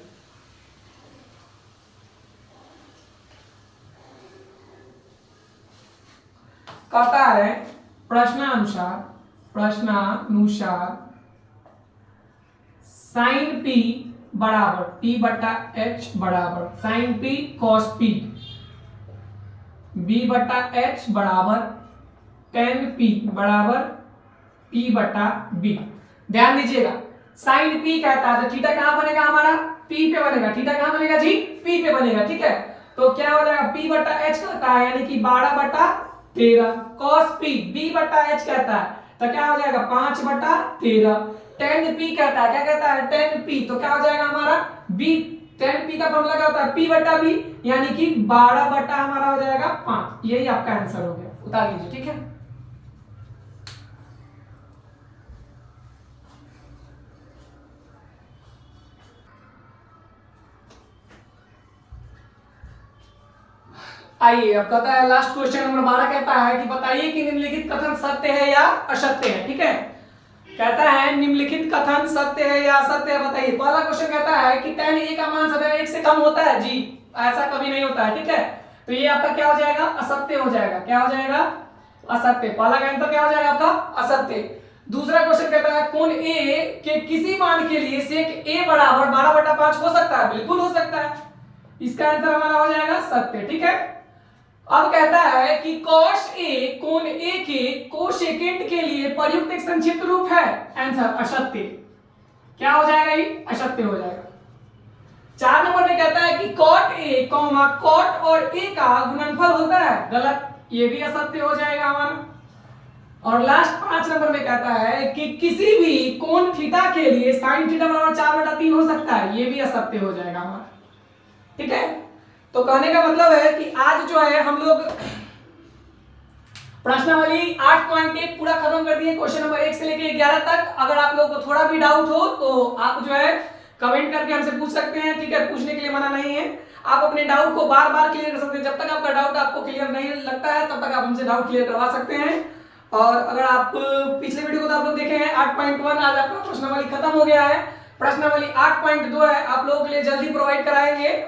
A: कहता है प्रश्नानुसार sin p बराबर p बटा h बराबर sin p cos p, b बटा h बराबर tan p बराबर p बटा b। ध्यान दीजिएगा sin p कहता है तो थीटा कहां बनेगा हमारा p पे बनेगा, थीटा कहां बनेगा जी p पे बनेगा, ठीक है। तो क्या हो जाएगा p बटा h कहता है यानी कि 12 बटा 13, cos p b बटा h कहता है तो क्या हो जाएगा 5 बटा 13, tan p कहता है, क्या कहता है tan p, तो क्या हो जाएगा हमारा b, tan p का फॉर्मूला क्या होता है p बटा b, यानी कि 12 बटा हमारा हो जाएगा 5, यही आपका आंसर हो गया, उतार लीजिए, ठीक है। आइए अब कहता है लास्ट क्वेश्चन नंबर 12 कहता है कि बताइए कि निम्नलिखित कथन सत्य है या असत्य है, ठीक है। कहता है निम्नलिखित कथन सत्य है या असत्य है, बताइए। पहला क्वेश्चन कहता है कि tan a का मान सदैव 1 से कम होता है, जी ऐसा कभी नहीं होता है, ठीक है। तो ये आपका क्या हो जाएगा असत्य हो जाएगा, क्या हो जाएगा असत्य, पहला का आंसर क्या हो जाएगा आपका असत्य। दूसरा क्वेश्चन कहता है कोण a के किसी मान के लिए sec a बराबर 12 बटा 5 हो सकता है, बिल्कुल हो सकता है, इसका आंसर हमारा हो जाएगा सत्य, ठीक है। अब कहता है कि cos a कोण a के कोसेकेंट के लिए प्रयुक्त एक संक्षिप्त रूप है, आंसर असत्य, क्या हो जाएगा ये असत्य हो जाएगा। 4 नंबर में कहता है कि cot a cot और a का गुणनफल होता है, गलत, ये भी असत्य हो जाएगा हमारा। और लास्ट 5 नंबर में कहता है कि किसी भी कोण थीटा के लिए sin थीटा बराबर 4/3 हो सकता है, ये भी असत्य हो जाएगा हमारा, ठीक है। तो कहने का मतलब है कि आज जो है हम लोग प्रश्नावली 8.1 पूरा खत्म कर दिए, क्वेश्चन नंबर 1 से लेके 11 तक। अगर आप लोगों को थोड़ा भी डाउट हो तो आप जो है कमेंट करके हमसे पूछ सकते हैं, ठीक है, पूछने के लिए मना नहीं है। आप अपने डाउट को बार बार क्लियर कर सकते हैं, जब तक आपका डाउट आपको क्लियर नहीं लगता है तब तक आप हमसे डाउट क्लियर करवा सकते हैं। और अगर आप पिछले वीडियो को तो आप लोग देखे हैं 8.1, आज आपका प्रश्नावली खत्म हो गया है। प्रश्नावली 8.2 है, आप लोगों के लिए जल्दी प्रोवाइड कराएंगे।